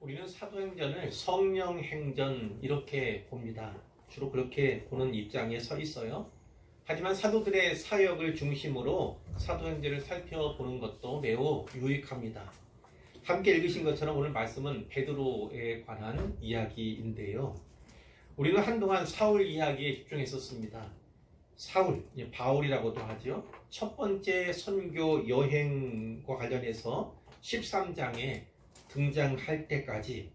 우리는 사도행전을 성령행전 이렇게 봅니다. 주로 그렇게 보는 입장에 서 있어요. 하지만 사도들의 사역을 중심으로 사도행전을 살펴보는 것도 매우 유익합니다. 함께 읽으신 것처럼 오늘 말씀은 베드로에 관한 이야기인데요. 우리는 한동안 사울 이야기에 집중했었습니다. 사울, 바울이라고도 하죠. 첫 번째 선교 여행과 관련해서 13장에 등장할 때까지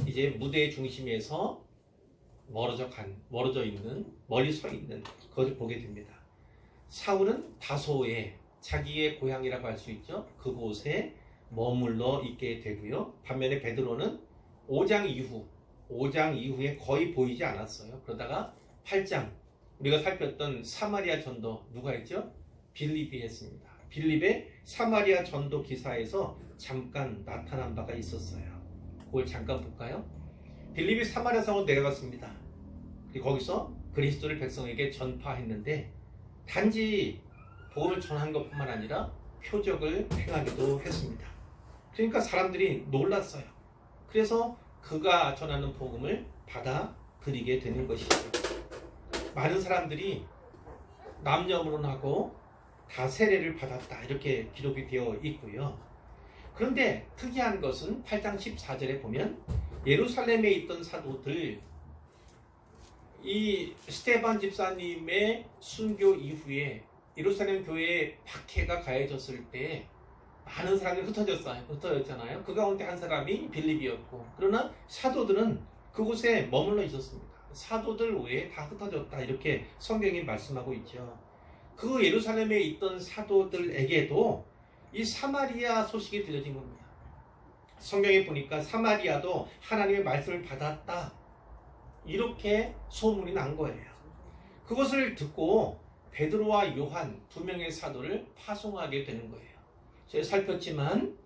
이제 무대 중심에서 멀리 서 있는 것을 보게 됩니다. 사울은 다소의 자기의 고향이라고 할 수 있죠. 그곳에 머물러 있게 되고요. 반면에 베드로는 5장 이후에 거의 보이지 않았어요. 그러다가 8장 우리가 살폈던 사마리아 전도 누가 했죠? 빌립이 했습니다. 빌립의 사마리아 전도 기사에서 잠깐 나타난 바가 있었어요. 그걸 잠깐 볼까요? 빌립이 사마리아 성으로 내려갔습니다. 그리고 거기서 그리스도를 백성에게 전파했는데 단지 복음을 전한 것뿐만 아니라 표적을 행하기도 했습니다. 그러니까 사람들이 놀랐어요. 그래서 그가 전하는 복음을 받아들이게 되는 것이죠. 많은 사람들이 남녀문하고 다 세례를 받았다 이렇게 기록이 되어 있고요. 그런데 특이한 것은 8장 14절에 보면 예루살렘에 있던 사도들, 이 스테반 집사님의 순교 이후에 예루살렘 교회에 박해가 가해졌을 때 많은 사람이 흩어졌잖아요. 그 가운데 한 사람이 빌립이었고, 그러나 사도들은 그곳에 머물러 있었습니다. 사도들 외에 다 흩어졌다 이렇게 성경이 말씀하고 있죠. 그 예루살렘에 있던 사도들에게도 이 사마리아 소식이 들려진 겁니다. 성경에 보니까 사마리아도 하나님의 말씀을 받았다 이렇게 소문이 난 거예요. 그것을 듣고 베드로와 요한 두 명의 사도를 파송하게 되는 거예요. 제가 살폈지만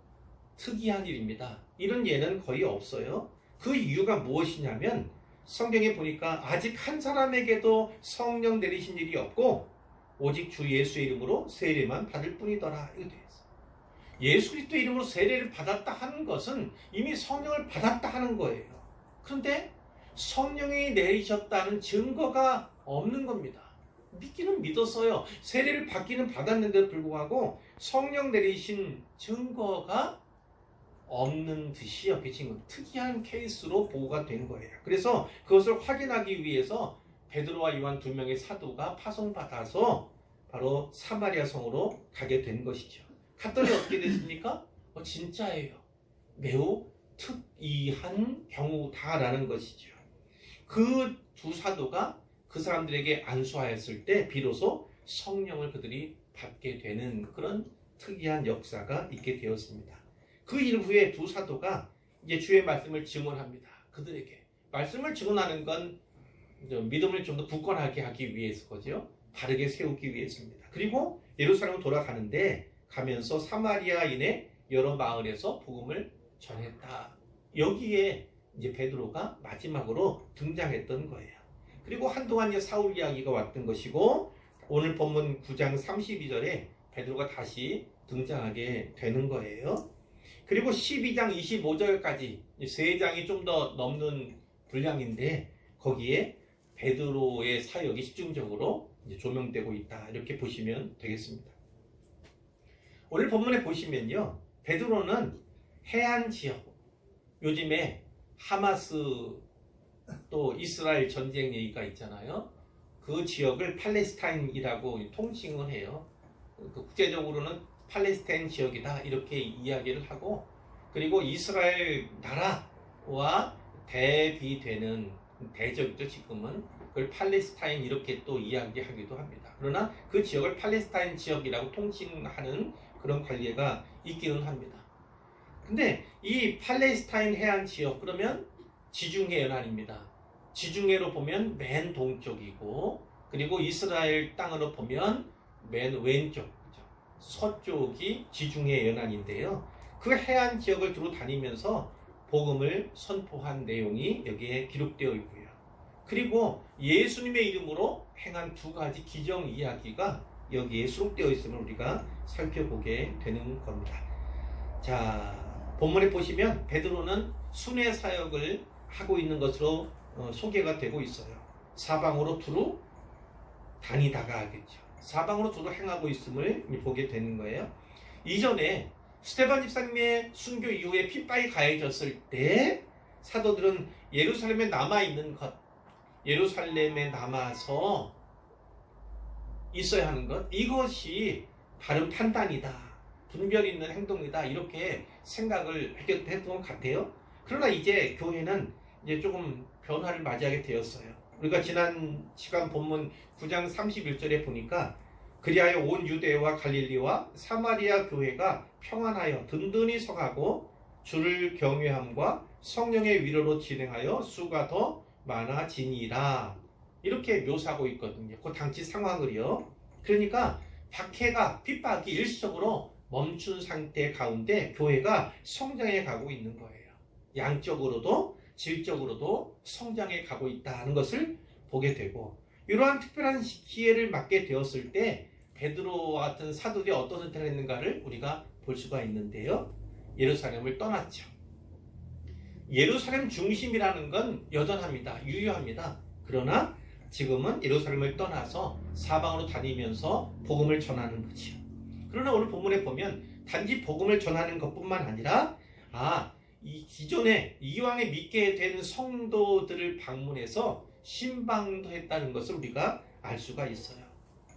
특이한 일입니다. 이런 예는 거의 없어요. 그 이유가 무엇이냐면 성경에 보니까 아직 한 사람에게도 성령 내리신 일이 없고 오직 주 예수의 이름으로 세례만 받을 뿐이더라. 이렇게 되어 있어요. 예수 그리스도 이름으로 세례를 받았다 하는 것은 이미 성령을 받았다 하는 거예요. 그런데 성령이 내리셨다는 증거가 없는 겁니다. 믿기는 믿었어요. 세례를 받기는 받았는데도 불구하고 성령 내리신 증거가 없는 듯이 여겨진 건 특이한 케이스로 보고가 된 거예요. 그래서 그것을 확인하기 위해서 베드로와 요한 두 명의 사도가 파송받아서 바로 사마리아 성으로 가게 된 것이죠. 갔더니 어떻게 됐습니까? 진짜예요. 매우 특이한 경우다라는 것이죠. 그 두 사도가 그 사람들에게 안수하였을 때 비로소 성령을 그들이 받게 되는 그런 특이한 역사가 있게 되었습니다. 그 이후에 두 사도가 이제 주의 말씀을 증언합니다. 그들에게 말씀을 증언하는 건 믿음을 좀 더 굳건하게 하기 위해서 거죠. 바르게 세우기 위해서입니다. 그리고 예루살렘으로 돌아가는데 가면서 사마리아인의 여러 마을에서 복음을 전했다. 여기에 이제 베드로가 마지막으로 등장했던 거예요. 그리고 한동안 이제 사울 이야기가 왔던 것이고 오늘 본문 9장 32절에 베드로가 다시 등장하게 되는 거예요. 그리고 12장 25절까지 3장이 좀 더 넘는 분량인데 거기에 베드로의 사역이 집중적으로 이제 조명되고 있다 이렇게 보시면 되겠습니다. 오늘 본문에 보시면요, 베드로는 해안 지역, 요즘에 하마스 또 이스라엘 전쟁 얘기가 있잖아요. 그 지역을 팔레스타인이라고 통칭을 해요. 국제적으로는 팔레스타인 지역이다 이렇게 이야기를 하고, 그리고 이스라엘 나라와 대비되는 대적이죠. 지금은 그걸 팔레스타인 이렇게 또 이야기하기도 합니다. 그러나 그 지역을 팔레스타인 지역이라고 통칭하는 그런 관례가 있기는 합니다. 근데 이 팔레스타인 해안 지역 그러면 지중해 연안입니다. 지중해로 보면 맨 동쪽이고, 그리고 이스라엘 땅으로 보면 맨 왼쪽, 서쪽이 지중해 연안인데요. 그 해안 지역을 두루 다니면서 복음을 선포한 내용이 여기에 기록되어 있고요. 그리고 예수님의 이름으로 행한 2가지 기정 이야기가 여기에 수록되어 있음을 우리가 살펴보게 되는 겁니다. 자, 본문에 보시면 베드로는 순회 사역을 하고 있는 것으로 소개가 되고 있어요. 사방으로 두루 다니다가 하겠죠. 사방으로 두루 행하고 있음을 보게 되는 거예요. 이전에 스데반 집사님의 순교 이후에 핍박이 가해졌을 때 사도들은 예루살렘에 남아있는 것, 예루살렘에 남아서 있어야 하는 것, 이것이 바른 판단이다, 분별 있는 행동이다, 이렇게 생각을 했던 것 같아요. 그러나 이제 교회는 이제 조금 변화를 맞이하게 되었어요. 우리가 지난 시간 본문 9장 31절에 보니까 그리하여 온 유대와 갈릴리와 사마리아 교회가 평안하여 든든히 서가고 주를 경외함과 성령의 위로로 진행하여 수가 더 많아지니라, 이렇게 묘사하고 있거든요. 그 당시 상황을요. 그러니까 박해가, 핍박이 일시적으로 멈춘 상태 가운데 교회가 성장해 가고 있는 거예요. 양적으로도 질적으로도 성장해 가고 있다는 것을 보게 되고, 이러한 특별한 기회를 맞게 되었을 때 베드로와 같은 사도들이 어떤 선택을 했는가를 우리가 볼 수가 있는데요. 예루살렘을 떠났죠. 예루살렘 중심이라는 건 여전합니다. 유효합니다. 그러나 지금은 예루살렘을 떠나서 사방으로 다니면서 복음을 전하는 거죠. 그러나 오늘 본문에 보면 단지 복음을 전하는 것뿐만 아니라 이 기존에 이왕에 믿게 된 성도들을 방문해서 신방도 했다는 것을 우리가 알 수가 있어요.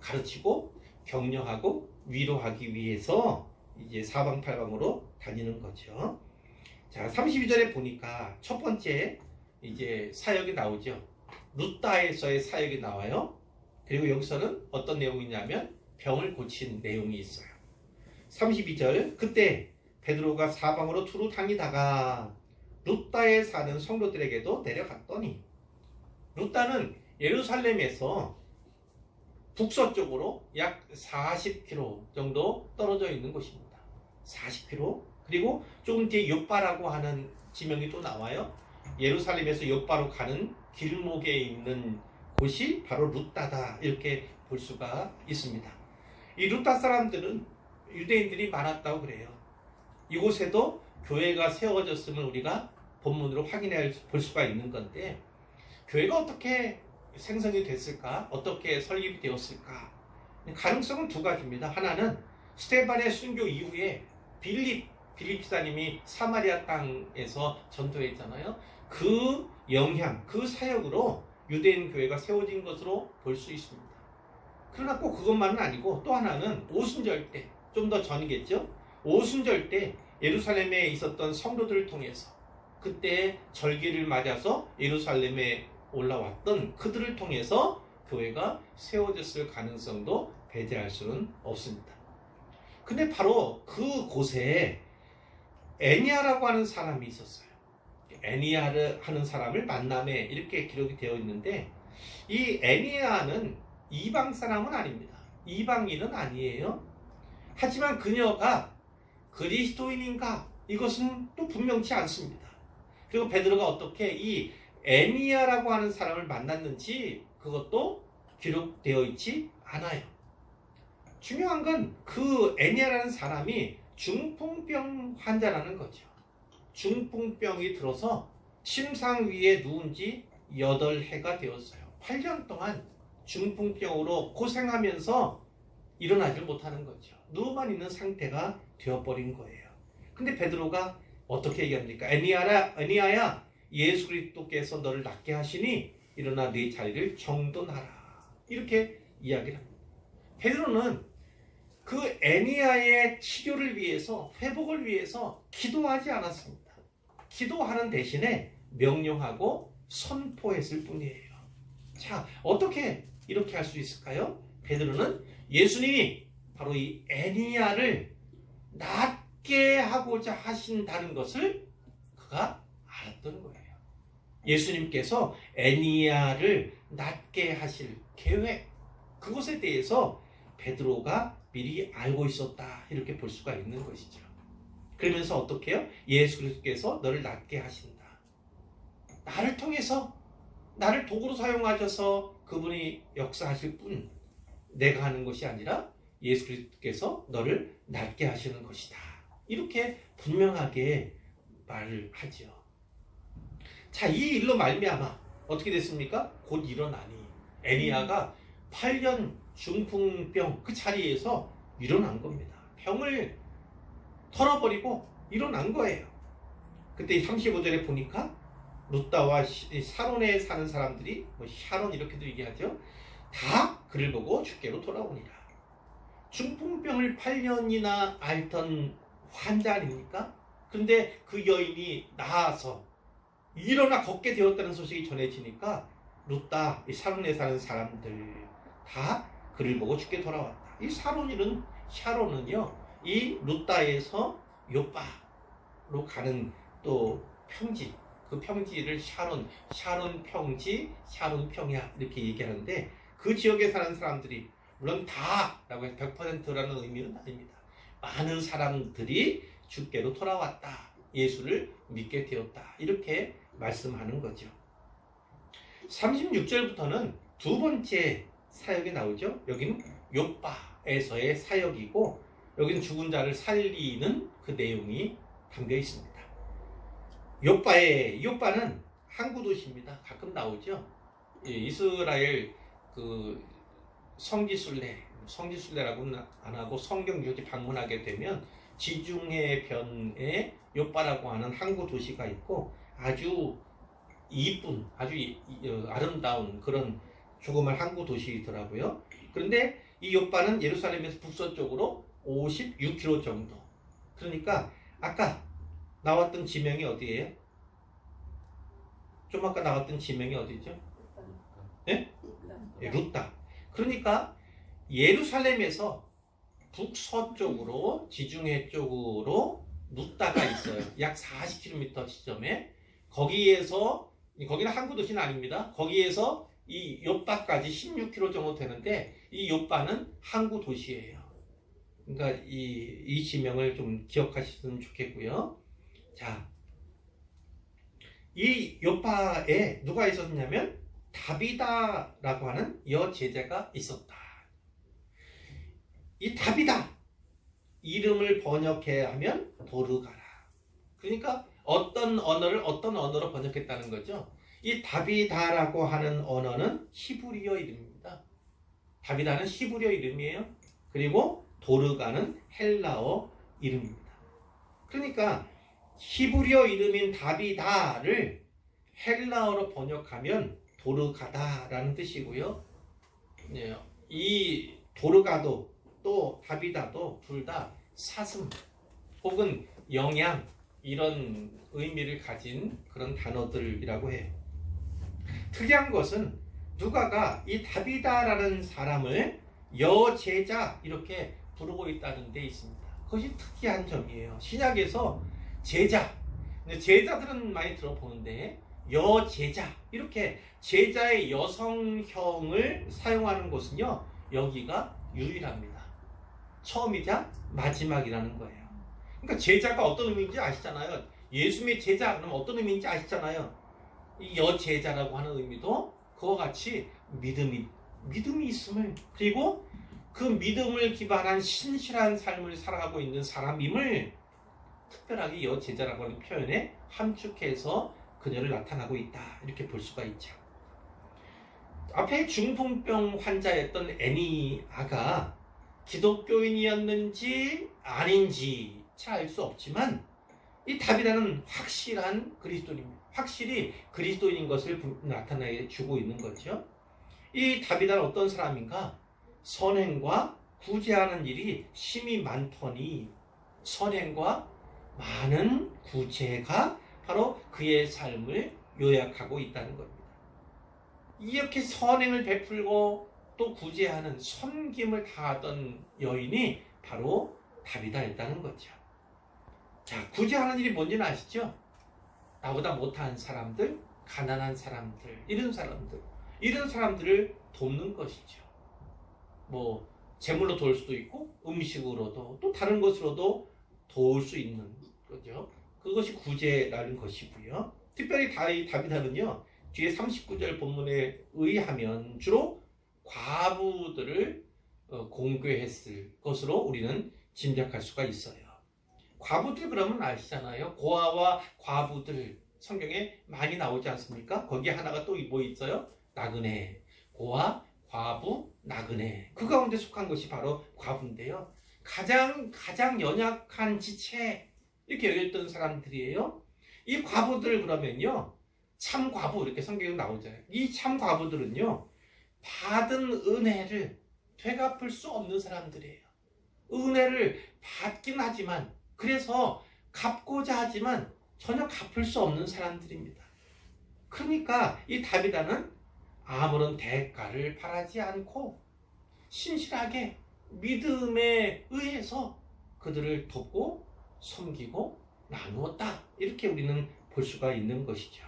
가르치고 격려하고 위로하기 위해서 이제 사방팔방으로 다니는 거죠. 자, 32절에 보니까 첫 번째 이제 사역이 나오죠. 루다에서의 사역이 나와요. 그리고 여기서는 어떤 내용이냐면 병을 고친 내용이 있어요. 32절, 그때 베드로가 사방으로 두루 다니다가 루다에 사는 성도들에게도 내려갔더니, 루다는 예루살렘에서 북서쪽으로 약 40km 정도 떨어져 있는 곳입니다. 40km. 그리고 조금 뒤에 욥바라고 하는 지명이 또 나와요. 예루살렘에서 욥바로 가는 길목에 있는 곳이 바로 루다다, 이렇게 볼 수가 있습니다. 이 루다 사람들은 유대인들이 많았다고 그래요. 이곳에도 교회가 세워졌음을 우리가 본문으로 확인해 볼 수가 있는 건데, 교회가 어떻게 생성이 됐을까? 어떻게 설립이 되었을까? 가능성은 두 가지입니다. 하나는 스데반의 순교 이후에 빌립 기사님이 사마리아 땅에서 전도했잖아요. 그 영향, 그 사역으로 유대인 교회가 세워진 것으로 볼 수 있습니다. 그러나 꼭 그것만은 아니고, 또 하나는 오순절 때, 좀 더 전이겠죠? 오순절 때 예루살렘에 있었던 성도들을 통해서, 그때 절기를 맞아서 예루살렘에 올라왔던 그들을 통해서 교회가 세워졌을 가능성도 배제할 수는 없습니다. 근데 바로 그 곳에 애니아라고 하는 사람이 있었어요. 애니아를 하는 사람을 만남에, 이렇게 기록이 되어 있는데, 이 애니아는 이방 사람은 아닙니다. 이방인은 아니에요. 하지만 그녀가 그리스도인인가? 이것은 또 분명치 않습니다. 그리고 베드로가 어떻게 이 애니아라고 하는 사람을 만났는지 그것도 기록되어 있지 않아요. 중요한 건 그 애니아라는 사람이 중풍병 환자라는 거죠. 중풍병이 들어서 침상 위에 누운 지 8해가 되었어요. 8년 동안 중풍병으로 고생하면서 일어나질 못하는 거죠. 누워만 있는 상태가 되어버린 거예요. 근데 베드로가 어떻게 얘기합니까? 애니아야, 예수 그리스도께서 너를 낫게 하시니 일어나 네 자리를 정돈하라, 이렇게 이야기를 합니다. 베드로는 그 애니아의 치료를 위해서, 회복을 위해서 기도하지 않았습니다. 기도하는 대신에 명령하고 선포했을 뿐이에요. 자, 어떻게 이렇게 할 수 있을까요? 베드로는 예수님이 바로 이 애니아를 낫게 하고자 하신다는 것을 그가 알았던 거예요. 예수님께서 애니아를 낫게 하실 계획, 그것에 대해서 베드로가 미리 알고 있었다, 이렇게 볼 수가 있는 것이죠. 그러면서 어떻게 해요? 예수 그리스도께서 너를 낫게 하신다. 나를 통해서, 나를 도구로 사용하셔서 그분이 역사하실 뿐, 내가 하는 것이 아니라 예수 그리스도께서 너를 낫게 하시는 것이다, 이렇게 분명하게 말을 하죠. 자, 이 일로 말미암아 어떻게 됐습니까? 곧 일어나니 애니야가 8년 중풍병 그 자리에서 일어난 겁니다. 병을 털어버리고 일어난 거예요. 그때 35절에 보니까 룻다와 사론에 사는 사람들이 뭐 샤론 이렇게도 얘기하죠. 다 그를 보고 주께로 돌아오니라. 중풍병을 8년이나 앓던 환자 아닙니까? 근데 그 여인이 나아서 일어나 걷게 되었다는 소식이 전해지니까 룻다, 이 사론에 사는 사람들 다 그를 보고 주께 돌아왔다. 이 샤론은요, 이 룻다에서 요바로 가는 또 평지, 그 평지를 샤론 평지, 샤론 평야 이렇게 얘기하는데 그 지역에 사는 사람들이 물론 다라고 해서 100%라는 의미는 아닙니다. 많은 사람들이 주께로 돌아왔다. 예수를 믿게 되었다. 이렇게 말씀하는 거죠. 36절부터는 두 번째 사역이 나오죠. 여기는 요바에서의 사역이고 여기는 죽은 자를 살리는 그 내용이 담겨 있습니다. 요바는 항구 도시입니다. 가끔 나오죠. 이스라엘 그 성지순례라고는 안 하고 성경 유지 방문하게 되면 지중해 변에 요바라고 하는 항구 도시가 있고 아주 이쁜 아주 아름다운 그런 조그만 항구 도시이더라고요. 그런데 이 요바는 예루살렘에서 북서쪽으로 56km 정도. 그러니까 아까 나왔던 지명이 어디예요? 좀 아까 나왔던 지명이 어디죠? 네? 룻다. 그러니까 예루살렘에서 북서쪽으로 지중해 쪽으로 룻다가 있어요. 약 40km 지점에 거기는 항구 도시는 아닙니다. 거기에서 이 요바까지 16km 정도 되는데 이 요바는 항구 도시예요. 그러니까 이 지명을 좀 기억하시면 좋겠고요. 자, 이 요바에 누가 있었냐면 다비다라고 하는 여제자가 있었다. 이 다비다 이름을 번역해야 하면 도르가라. 그러니까 어떤 언어로 번역했다는 거죠. 이 다비다라고 하는 언어는 히브리어 이름입니다. 다비다는 히브리어 이름이에요. 그리고 도르가는 헬라어 이름입니다. 그러니까 히브리어 이름인 다비다를 헬라어로 번역하면 도르가다라는 뜻이고요. 이 도르가도 또 다비다도 둘 다 사슴 혹은 영양 이런 의미를 가진 그런 단어들이라고 해요. 특이한 것은 누가가 이 다비다라는 사람을 여제자 이렇게 부르고 있다는 데 있습니다. 그것이 특이한 점이에요. 신약에서 제자들은 많이 들어보는데 여제자 이렇게 제자의 여성형을 사용하는 것은요 여기가 유일합니다. 처음이자 마지막이라는 거예요. 그러니까 제자가 어떤 의미인지 아시잖아요. 예수님의 제자 그러면 어떤 의미인지 아시잖아요. 이 여제자라고 하는 의미도 그와 같이 믿음이 있음을 그리고 그 믿음을 기반한 신실한 삶을 살아가고 있는 사람임을 특별하게 여제자라고 하는 표현에 함축해서 그녀를 나타나고 있다 이렇게 볼 수가 있죠. 앞에 중풍병 환자였던 애니아가 기독교인이었는지 아닌지 잘 알 수 없지만 이 다비다는 확실한 그리스도인입니다. 확실히 그리스도인인 것을 나타내 주고 있는 거죠. 이 다비다는 어떤 사람인가? 선행과 구제하는 일이 심히 많더니 선행과 많은 구제가 바로 그의 삶을 요약하고 있다는 겁니다. 이렇게 선행을 베풀고 또 구제하는 섬김을 다하던 여인이 바로 다비다였다는 거죠. 자, 구제하는 일이 뭔지는 아시죠? 나보다 못한 사람들, 가난한 사람들, 이런 사람들을 돕는 것이죠. 뭐 재물로 도울 수도 있고 음식으로도 또 다른 것으로도 도울 수 있는 거죠. 그것이 구제라는 것이고요. 특별히 다비다는요. 뒤에 39절 본문에 의하면 주로 과부들을 공교했을 것으로 우리는 짐작할 수가 있어요. 과부들 그러면 아시잖아요. 고아와 과부들 성경에 많이 나오지 않습니까? 거기에 하나가 또 뭐 있어요? 나그네. 고아, 과부, 나그네. 그 가운데 속한 것이 바로 과부인데요. 가장 연약한 지체 이렇게 여겼던 사람들이에요. 이 과부들 그러면요. 참 과부 이렇게 성경에 나오잖아요. 이 참 과부들은요. 받은 은혜를 되갚을 수 없는 사람들이에요. 은혜를 받긴 하지만 그래서 갚고자 하지만 전혀 갚을 수 없는 사람들입니다. 그러니까 이 다비다는 아무런 대가를 바라지 않고 신실하게 믿음에 의해서 그들을 돕고 섬기고 나누었다. 이렇게 우리는 볼 수가 있는 것이죠.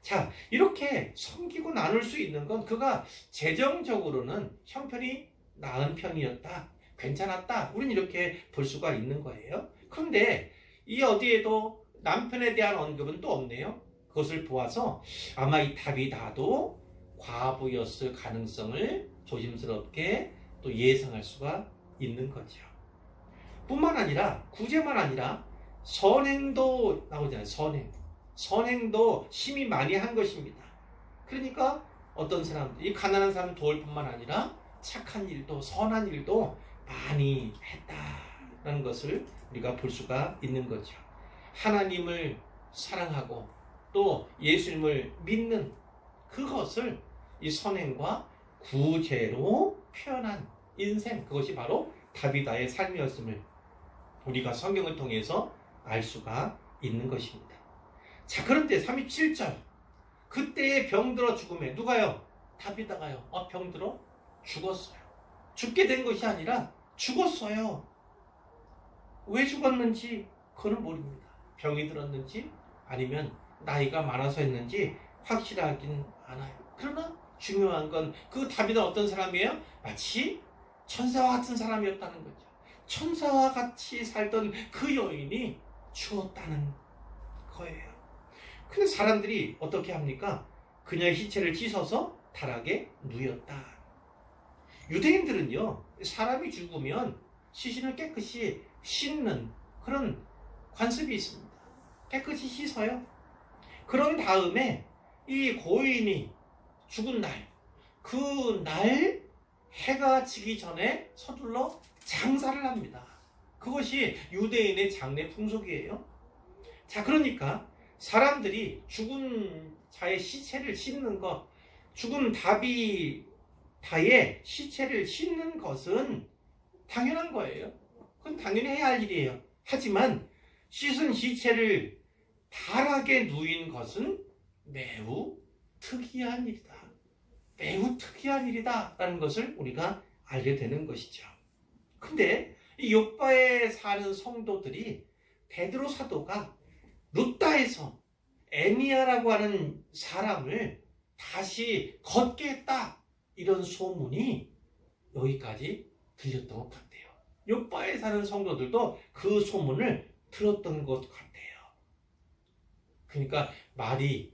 자, 이렇게 섬기고 나눌 수 있는 건 그가 재정적으로는 형편이 나은 편이었다. 괜찮았다. 우리는 이렇게 볼 수가 있는 거예요. 그런데 이 어디에도 남편에 대한 언급은 또 없네요. 그것을 보아서 아마 이 다비다도 과부였을 가능성을 조심스럽게 또 예상할 수가 있는 거죠. 뿐만 아니라 구제만 아니라 선행도 나오잖아요. 선행도 심히 많이 한 것입니다. 그러니까 어떤 사람들, 이 가난한 사람 도울 뿐만 아니라 착한 일도 선한 일도 많이 했다라는 것을 우리가 볼 수가 있는 거죠. 하나님을 사랑하고 또 예수님을 믿는 그것을 이 선행과 구제로 표현한 인생, 그것이 바로 다비다의 삶이었음을 우리가 성경을 통해서 알 수가 있는 것입니다. 자, 그런데 37절 그때에 병들어 죽음에 누가요? 다비다가요. 병들어 죽었어요. 죽게 된 것이 아니라 죽었어요. 왜 죽었는지 그건 모릅니다. 병이 들었는지 아니면 나이가 많아서 했는지 확실하긴 않아요. 그러나 중요한 건 그 다비다 어떤 사람이에요? 마치 천사와 같은 사람이었다는 거죠. 천사와 같이 살던 그 여인이 죽었다는 거예요. 근데 사람들이 어떻게 합니까? 그녀의 시체를 찢어서 다락에 누였다. 유대인들은요, 사람이 죽으면 시신을 깨끗이 씻는 그런 관습이 있습니다. 깨끗이 씻어요. 그런 다음에 이 고인이 죽은 날, 그 날 해가 지기 전에 서둘러 장사를 합니다. 그것이 유대인의 장례 풍속이에요. 자, 그러니까 사람들이 죽은 자의 시체를 씻는 것, 죽은 다비다의 시체를 씻는 것은 당연한 거예요. 그건 당연히 해야 할 일이에요. 하지만 씻은 시체를 다락에 누인 것은 매우 특이한 일이다. 매우 특이한 일이다 라는 것을 우리가 알게 되는 것이죠. 근데 이 요바에 사는 성도들이 베드로 사도가 루다에서 에니아라고 하는 사람을 다시 걷게 했다, 이런 소문이 여기까지 들렸던 것 같아요. 요바에 사는 성도들도 그 소문을 들었던 것 같아요. 그러니까 말이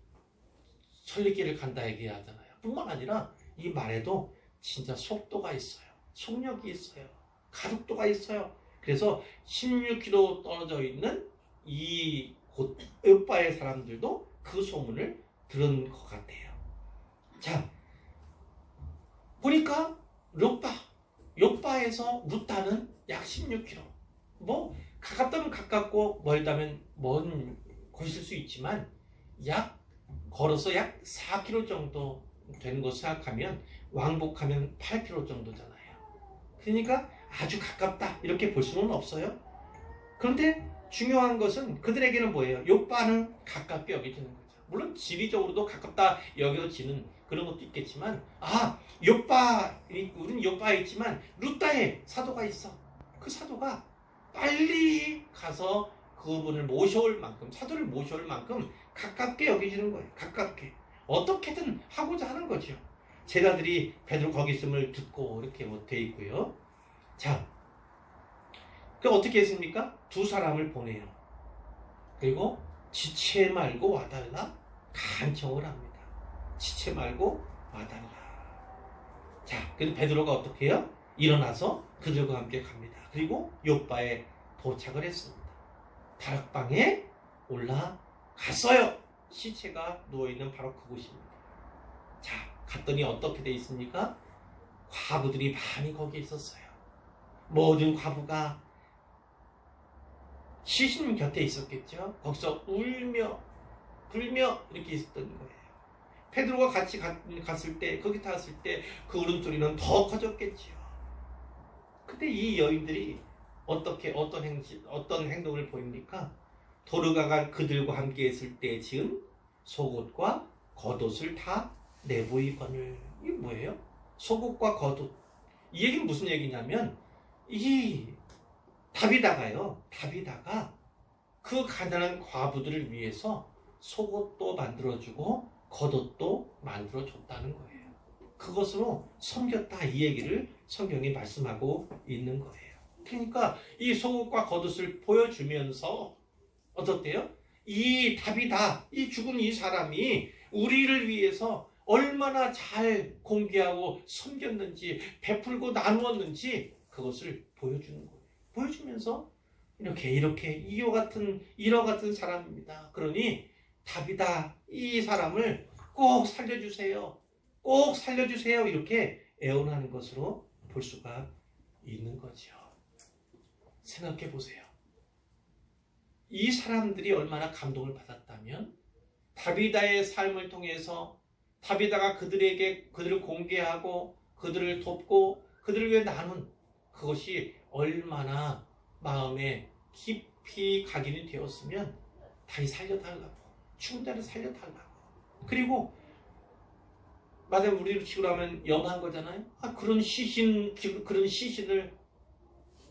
천리길을 간다 얘기하잖아요. 뿐만 아니라 이 말에도 진짜 속도가 있어요. 속력이 있어요. 가속도가 있어요. 그래서 16km 떨어져 있는 이 곳 요바의 사람들도 그 소문을 들은 것 같아요. 자, 보니까 요바에서 루다는 약 16km. 뭐 가깝다면 가깝고 멀다면 먼 곳일 수 있지만 걸어서 약 4km 정도 되는 거 생각하면 왕복하면 8km 정도잖아요. 그러니까 아주 가깝다 이렇게 볼 수는 없어요. 그런데 중요한 것은 그들에게는 뭐예요? 요바는 가깝게 여겨지는 거죠. 물론 지리적으로도 가깝다 여겨지는 그런 것도 있겠지만, 우리는 요바에 있지만 루다에 사도가 있어. 그 사도가 빨리 가서 그분을 모셔올 만큼, 사도를 모셔올 만큼 가깝게 여겨지는 거예요. 가깝게. 어떻게든 하고자 하는 거죠. 제자들이 베드로 거기 있음을 듣고 이렇게 돼 있고요. 자, 그 어떻게 했습니까? 두 사람을 보내요. 그리고 지체 말고 와달라 간청을 합니다. 지체 말고 와달라. 자, 그래서 베드로가 어떻게 해요? 일어나서 그들과 함께 갑니다. 그리고 요바에 도착을 했습니다. 다락방에 올라갔어요. 시체가 누워있는 바로 그곳입니다. 자, 갔더니 어떻게 돼 있습니까? 과부들이 많이 거기에 있었어요. 모든 과부가 시신 곁에 있었겠죠. 거기서 울며 불며 이렇게 있었던 거예요. 베드로가 같이 갔을 때, 거기 탔을 때 그 울음소리는 더 커졌겠지요. 근데 이 여인들이 어떤 행동을 보입니까? 도르가가 그들과 함께 있을 때 지은 속옷과 겉옷을 다 내보이거늘. 이게 뭐예요? 속옷과 겉옷. 이 얘기는 무슨 얘기냐면, 이 다비다가 그 가난한 과부들을 위해서 속옷도 만들어주고 겉옷도 만들어줬다는 거예요. 그것으로 섬겼다, 이 얘기를 성경이 말씀하고 있는 거예요. 그러니까 이 속옷과 겉옷을 보여주면서 어떻대요? 이 다비다, 이 죽은 이 사람이 우리를 위해서 얼마나 잘 공개하고 섬겼는지, 베풀고 나누었는지 그것을 보여주는 거예요. 보여주면서 이렇게 이와 같은 사람입니다. 그러니 다비다, 이 사람을 꼭 살려주세요. 꼭 살려주세요. 이렇게 애원하는 것으로 볼 수가 있는 거죠. 생각해 보세요. 이 사람들이 얼마나 감동을 받았다면, 다비다의 삶을 통해서 다비다가 그들을 공개하고 그들을 돕고 그들을 위해 나눈 그것이 얼마나 마음에 깊이 각인이 되었으면 다시 살려달라고, 죽은 자를 살려달라고. 그리고 맞아요, 우리로 치고 하면 염한 거잖아요. 그런 시신을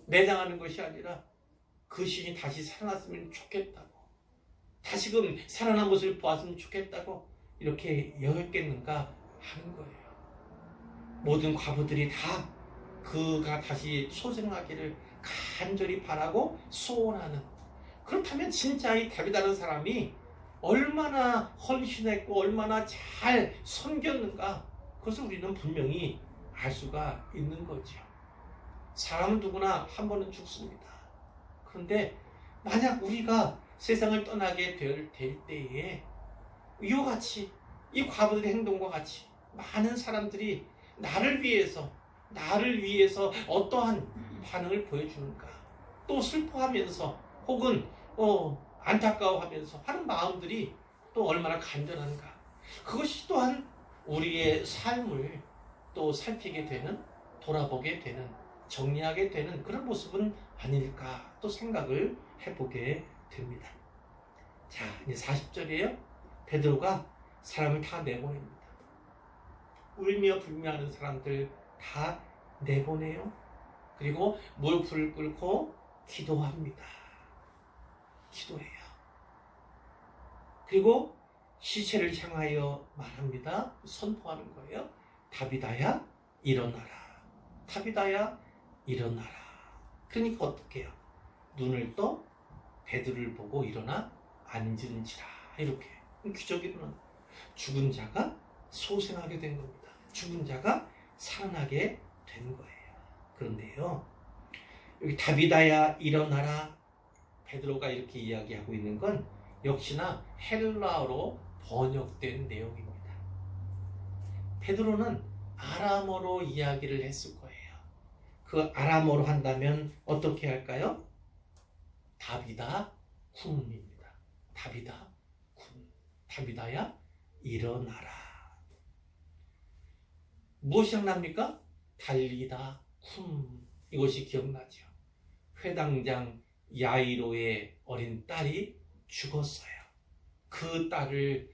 매장하는 것이 아니라 그 시신이 다시 살아났으면 좋겠다고, 다시금 살아난 모습을 보았으면 좋겠다고 이렇게 여겼겠는가 하는 거예요. 모든 과부들이 다 그가 다시 소생하기를 간절히 바라고 소원하는. 그렇다면 진짜 이 다비다라는 사람이 얼마나 헌신했고 얼마나 잘 섬겼는가, 그것을 우리는 분명히 알 수가 있는 거죠. 사람은 누구나 한 번은 죽습니다. 그런데 만약 우리가 세상을 떠나게 될 때에 이와 같이, 이 과부들의 행동과 같이 많은 사람들이 나를 위해서 어떠한 반응을 보여주는가, 또 슬퍼하면서 혹은 안타까워하면서 하는 마음들이 또 얼마나 간절한가, 그것이 또한 우리의 삶을 또 살피게 되는, 돌아보게 되는, 정리하게 되는 그런 모습은 아닐까 또 생각을 해보게 됩니다. 자, 이제 40절이에요. 베드로가 사람을 다 내보냅니다. 울며 불며 하는 사람들 다 내보내요. 그리고 무릎을 꿇고 기도합니다. 기도해요. 그리고 시체를 향하여 말합니다. 선포하는 거예요. 다비다야 일어나라. 다비다야 일어나라. 그러니까 어떻게 해요? 눈을 떠 베드로를 보고 일어나 앉은지라. 이렇게 기적이 일어난, 죽은 자가 소생하게 된 겁니다. 죽은 자가 살아나게 된 거예요. 그런데요, 여기 다비다야 일어나라, 베드로가 이렇게 이야기하고 있는 건 역시나 헬라어로 번역된 내용입니다. 베드로는 아람어로 이야기를 했을 거예요. 그 아람어로 한다면 어떻게 할까요? 다비다 쿰입니다. 다비다 쿰. 다비다야 일어나라. 무엇이 생각납니까? 달리다 쿰. 이것이 기억나죠. 회당장 야이로의 어린 딸이 죽었어요. 그 딸을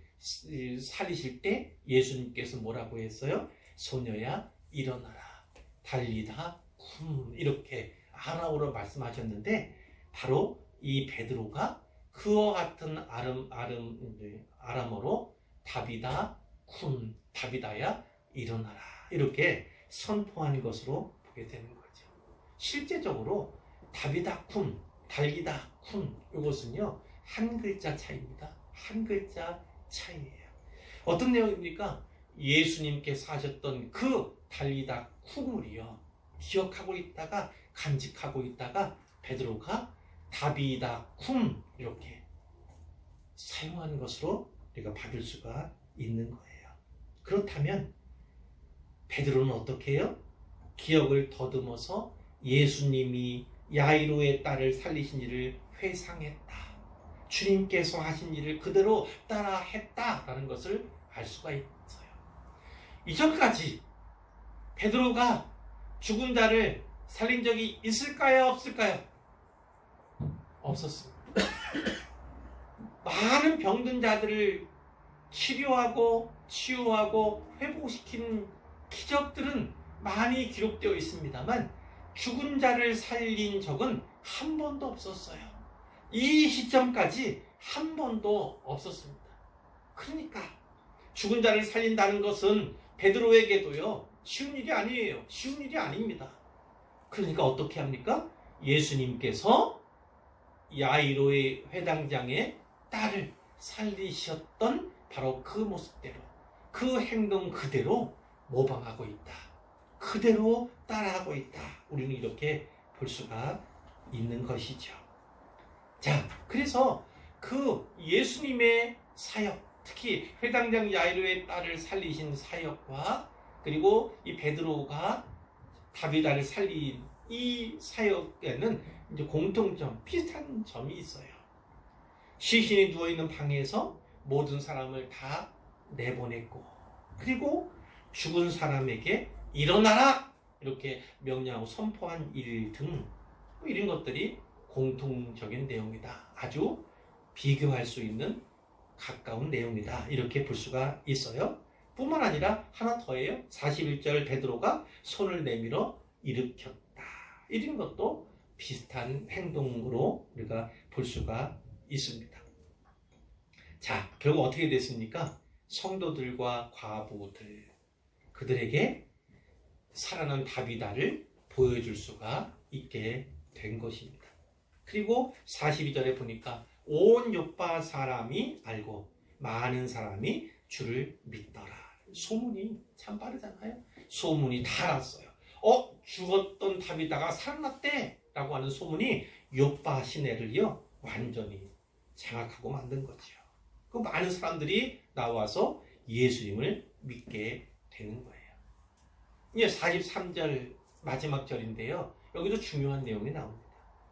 살리실 때 예수님께서 뭐라고 했어요? 소녀야 일어나라. 달리다 쿰. 이렇게 아람어로 말씀하셨는데, 바로 이 베드로가 그와 같은 아람어로 다비다 쿰, 다비다야 일어나라, 이렇게 선포한 것으로 보게 되는 거죠. 실제적으로 다비다 쿰, 달리다 쿰, 이것은요 한 글자 차이입니다. 한 글자 차이예요. 어떤 내용입니까? 예수님께서 하셨던 그 달리다 쿰을요 기억하고 있다가, 간직하고 있다가 베드로가 다비다 쿰 이렇게 사용한 것으로 우리가 받을 수가 있는 거예요. 그렇다면 베드로는 어떻게 해요? 기억을 더듬어서 예수님이 야이로의 딸을 살리신 일을 회상했다. 주님께서 하신 일을 그대로 따라 했다라는 것을 알 수가 있어요. 이전까지 베드로가 죽은 자를 살린 적이 있을까요? 없을까요? 없었습니다. 많은 병든 자들을 치료하고 치유하고 회복시킨 기적들은 많이 기록되어 있습니다만 죽은 자를 살린 적은 한 번도 없었어요. 이 시점까지 한 번도 없었습니다. 그러니까 죽은 자를 살린다는 것은 베드로에게도요 쉬운 일이 아니에요. 쉬운 일이 아닙니다. 그러니까 어떻게 합니까? 예수님께서 야이로의 회당장의 딸을 살리셨던 바로 그 모습대로, 그 행동 그대로 모방하고 있다. 그대로 따라하고 있다. 우리는 이렇게 볼 수가 있는 것이죠. 자, 그래서 그 예수님의 사역, 특히 회당장 야이로의 딸을 살리신 사역과 그리고 이 베드로가 다비다를 살린 이 사역에는 이제 공통점, 비슷한 점이 있어요. 시신이 누워있는 방에서 모든 사람을 다 내보냈고, 그리고 죽은 사람에게 일어나라! 이렇게 명령하고 선포한 일 등 이런 것들이 공통적인 내용이다. 아주 비교할 수 있는 가까운 내용이다. 이렇게 볼 수가 있어요. 뿐만 아니라 하나 더해요. 41절 베드로가 손을 내밀어 일으켰다. 이런 것도 비슷한 행동으로 우리가 볼 수가 있습니다. 자, 결국 어떻게 됐습니까? 성도들과 과부들, 그들에게 살아난 다비다를 보여줄 수가 있게 된 것입니다. 그리고 42절에 보니까 온 요파 사람이 알고 많은 사람이 주를 믿더라. 소문이 참 빠르잖아요. 소문이 다 났어요. 죽었던 다비다가 살아났대 라고 하는 소문이 요파 시내를요 완전히 장악하고 만든 거죠. 그 많은 사람들이 나와서 예수님을 믿게 되는 거예요. 이제 43절 마지막 절인데요. 여기도 중요한 내용이 나옵니다.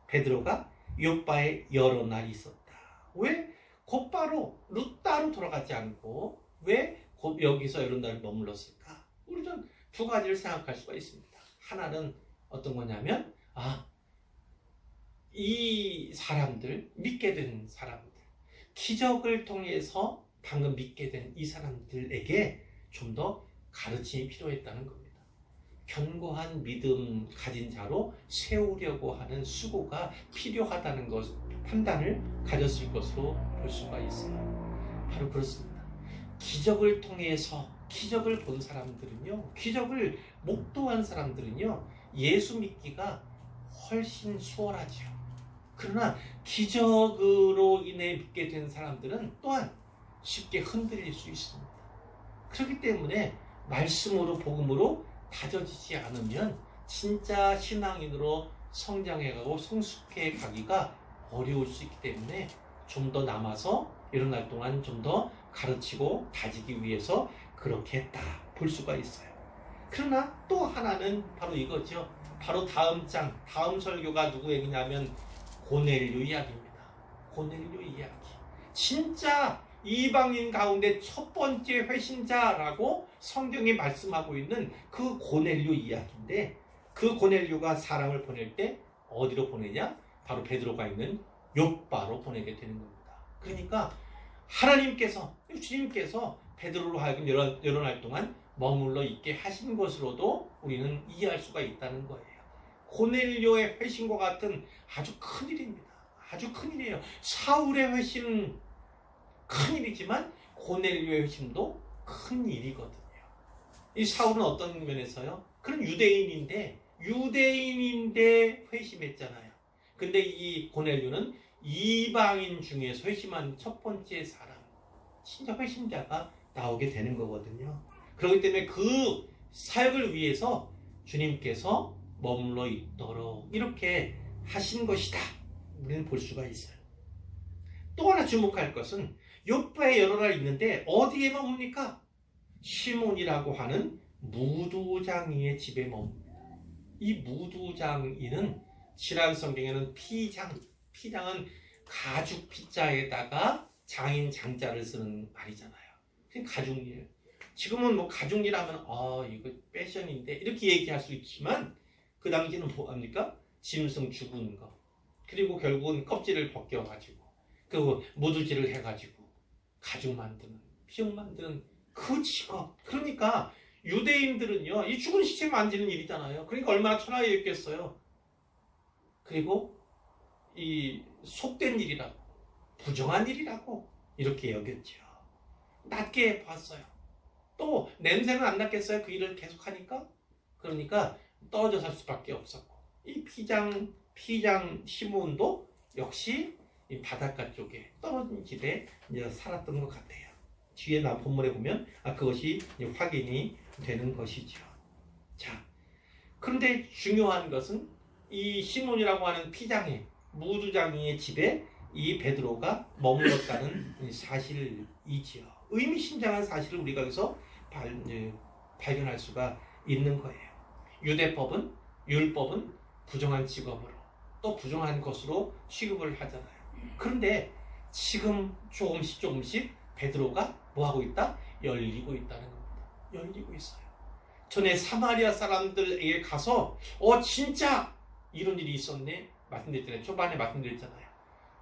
베드로가 요빠에 여러 날 있었다. 왜 곧바로 루따로 돌아가지 않고 왜 여기서 여러 날 머물렀을까? 우리는 두 가지를 생각할 수가 있습니다. 하나는 어떤 거냐면 이 사람들, 믿게 된 사람들, 기적을 통해서 방금 믿게 된 이 사람들에게 좀 더 가르침이 필요했다는 겁니다. 견고한 믿음 가진 자로 세우려고 하는 수고가 필요하다는 것, 판단을 가졌을 것으로 볼 수가 있어요. 바로 그렇습니다. 기적을 통해서 기적을 본 사람들은요, 기적을 목도한 사람들은요, 예수 믿기가 훨씬 수월하죠. 그러나 기적으로 인해 믿게 된 사람들은 또한 쉽게 흔들릴 수 있습니다. 그렇기 때문에 말씀으로 복음으로 다져지지 않으면 진짜 신앙인으로 성장해가고 성숙해 가기가 어려울 수 있기 때문에 좀 더 남아서 이런 날 동안 좀 더 가르치고 다지기 위해서 그렇게 했다 볼 수가 있어요. 그러나 또 하나는 바로 이거죠. 바로 다음 장, 다음 설교가 누구 얘기냐면 고넬료 이야기입니다. 고넬료 이야기. 진짜 이방인 가운데 첫 번째 회신자라고 성경이 말씀하고 있는 그 고넬료 이야기인데, 그 고넬료가 사람을 보낼 때 어디로 보내냐? 바로 베드로가 있는 요빠로 보내게 되는 겁니다. 그러니까 하나님께서, 주님께서 베드로로 하여금 여러 날 동안 머물러 있게 하신 것으로도 우리는 이해할 수가 있다는 거예요. 고넬료의 회심과 같은 아주 큰 일입니다. 아주 큰 일이에요. 사울의 회심은 큰 일이지만 고넬료의 회심도 큰 일이거든요. 이 사울은 어떤 면에서요? 그런 유대인인데 회심했잖아요. 근데 이 고넬료는 이방인 중에서 회심한 첫 번째 사람, 진짜 회심자가 나오게 되는 거거든요. 그렇기 때문에 그 사역을 위해서 주님께서 머물러 있도록 이렇게 하신 것이다 우리는 볼 수가 있어요. 또 하나 주목할 것은 요파에 여러 날 있는데 어디에만 옵니까? 시몬이라고 하는 무두장이의 집에 머뭅니다. 이 무두장이는 지난 성경에는 피장은 가죽 피자에다가 장인 장자를 쓰는 말이잖아요. 가죽일. 지금은 뭐 가죽일 하면 이거 패션인데 이렇게 얘기할 수 있지만 그 당시에는 뭐합니까? 짐승 죽은 거. 그리고 결국은 껍질을 벗겨가지고 그 무두질을 해가지고 가죽 만드는, 피용 만드는 그 직업. 그러니까 유대인들은요, 이 죽은 시체 만지는 일이잖아요. 그러니까 얼마나 천하였겠어요. 그리고 이 속된 일이라고, 부정한 일이라고 이렇게 여겼죠. 낮게 봤어요. 또 냄새는 안 났겠어요? 그 일을 계속하니까. 그러니까 떨어져 살 수밖에 없었고, 이 피장 시몬도 역시 이 바닷가 쪽에 떨어진 집에 이제 살았던 것 같아요. 뒤에 나 본문에 보면 그것이 확인이 되는 것이죠. 자, 그런데 중요한 것은 이 시몬이라고 하는 피장의 무두장이의 집에 이 베드로가 머물렀다는 사실이지요. 의미심장한 사실을 우리가 여기서 발견할 수가 있는 거예요. 유대법은, 율법은 부정한 직업으로 또 부정한 것으로 취급을 하잖아요. 그런데 지금 조금씩 베드로가 뭐하고 있다? 열리고 있다는 겁니다. 열리고 있어요. 전에 사마리아 사람들에게 가서 진짜 이런 일이 있었네 말씀드렸잖아요. 초반에 말씀드렸잖아요.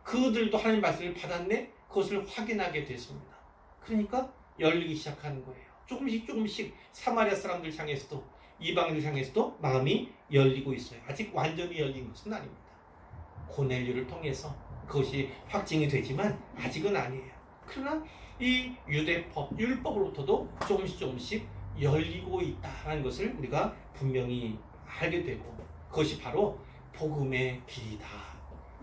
그들도 하나님 말씀을 받았네. 그것을 확인하게 됐습니다. 그러니까 열리기 시작하는 거예요. 조금씩 사마리아 사람들 향해서도 이방인들 향해서도 마음이 열리고 있어요. 아직 완전히 열린 것은 아닙니다. 고넬료를 통해서 그것이 확증이 되지만 아직은 아니에요. 그러나 이 유대법, 율법으로부터도 조금씩 열리고 있다는 것을 우리가 분명히 알게 되고, 그것이 바로 복음의 길이다.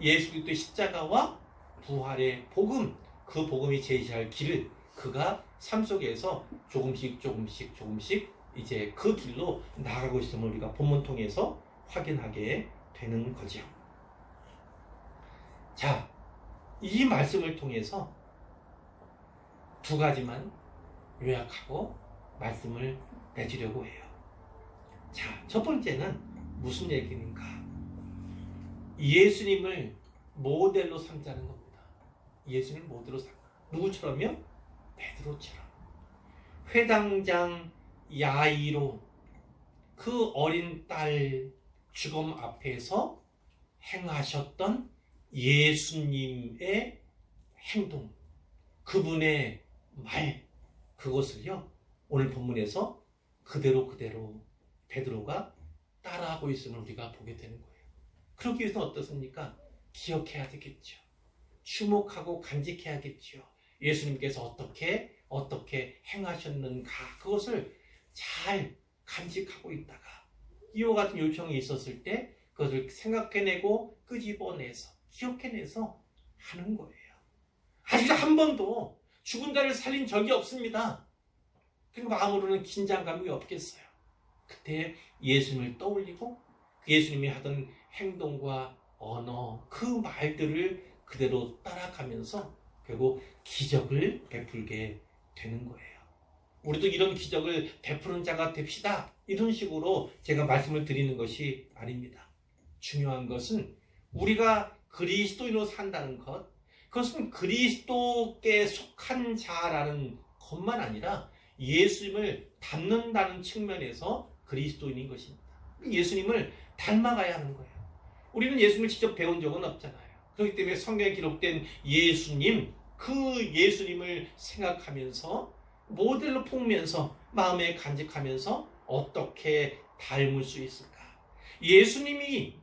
예수 그리스도의 십자가와 부활의 복음, 그 복음이 제시할 길을 그가 삶 속에서 조금씩 이제 그 길로 나아가고 있음을 우리가 본문 통해서 확인하게 되는 거죠. 자, 이 말씀을 통해서 두 가지만 요약하고 말씀을 내주려고 해요. 자, 첫 번째는 무슨 얘기인가? 예수님을 모델로 삼자는 겁니다. 예수님을 모델로 삼자. 누구처럼요? 베드로처럼. 회당장 야이로, 그 어린 딸 죽음 앞에서 행하셨던 예수님의 행동, 그분의 말, 그것을요 오늘 본문에서 그대로 베드로가 따라하고 있음을 우리가 보게 되는 거예요. 그러기 위해서는 어떻습니까? 기억해야 되겠죠. 주목하고 간직해야겠죠. 예수님께서 어떻게 행하셨는가, 그것을 잘 간직하고 있다가 이와 같은 요청이 있었을 때 그것을 생각해내고 끄집어내서 기억해내서 하는 거예요. 아직 한 번도 죽은 자를 살린 적이 없습니다. 그리고 마음으로는 긴장감이 없겠어요. 그때 예수님을 떠올리고 예수님이 하던 행동과 언어, 그 말들을 그대로 따라가면서 결국 기적을 베풀게 되는 거예요. 우리도 이런 기적을 베푸는 자가 됩시다. 이런 식으로 제가 말씀을 드리는 것이 아닙니다. 중요한 것은 우리가 그리스도인으로 산다는 것, 그것은 그리스도께 속한 자라는 것만 아니라 예수님을 닮는다는 측면에서 그리스도인인 것입니다. 예수님을 닮아가야 하는 거예요. 우리는 예수님을 직접 배운 적은 없잖아요. 그렇기 때문에 성경에 기록된 예수님, 그 예수님을 생각하면서 모델로 품으면서 마음에 간직하면서 어떻게 닮을 수 있을까? 예수님은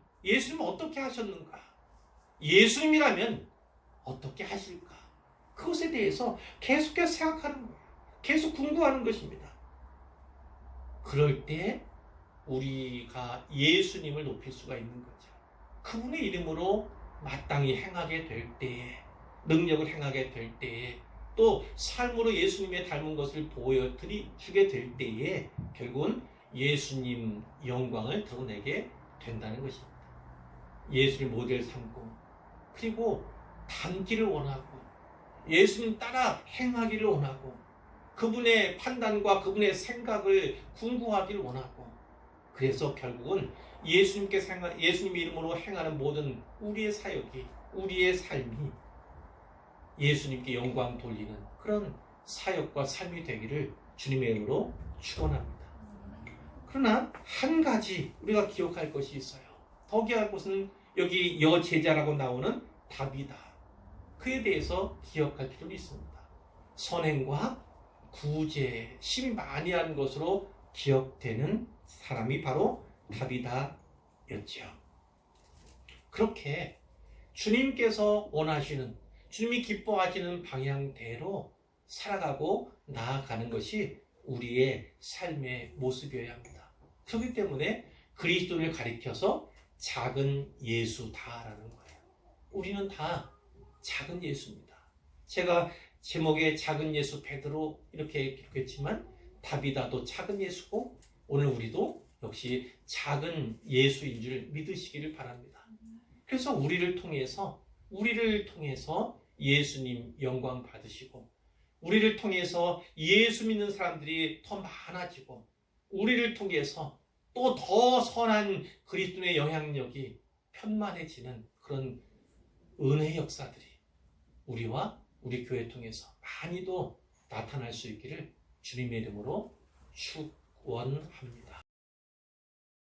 어떻게 하셨는가? 예수님이라면 어떻게 하실까? 그것에 대해서 계속해서 생각하는 거예요. 계속 궁금하는 것입니다. 그럴 때 우리가 예수님을 높일 수가 있는 거죠. 그분의 이름으로 마땅히 행하게 될 때에, 능력을 행하게 될 때에, 또 삶으로 예수님의 닮은 것을 보여주게 될 때에 결국은 예수님 영광을 드러내게 된다는 것입니다. 예수님 모델 삼고 그리고 닮기를 원하고 예수님 따라 행하기를 원하고 그분의 판단과 그분의 생각을 궁구하기를 원하고 그래서 결국은 예수님 이름으로 행하는 모든 우리의 사역이 우리의 삶이 예수님께 영광 돌리는 그런 사역과 삶이 되기를 주님의 이름으로 축원합니다. 그러나 한 가지 우리가 기억할 것이 있어요. 더 기억할 것은 여기 여제자라고 나오는 다비다. 그에 대해서 기억할 필요가 있습니다. 선행과 구제, 심히 많이 한 것으로 기억되는 사람이 바로 다비다였죠. 그렇게 주님께서 원하시는, 주님이 기뻐하시는 방향대로 살아가고 나아가는 것이 우리의 삶의 모습이어야 합니다. 그렇기 때문에 그리스도를 가리켜서 작은 예수다라는 거예요. 우리는 다 작은 예수입니다. 제가 제목에 작은 예수 베드로 이렇게 기록했지만 다비다도 작은 예수고 오늘 우리도 역시 작은 예수인 줄 믿으시기를 바랍니다. 그래서 우리를 통해서 예수님 영광 받으시고 우리를 통해서 예수 믿는 사람들이 더 많아지고 우리를 통해서 또 더 선한 그리스도의 영향력이 편만해지는 그런 은혜의 역사들이 우리와 우리 교회 통해서 많이도 나타날 수 있기를 주님의 이름으로 축원합니다.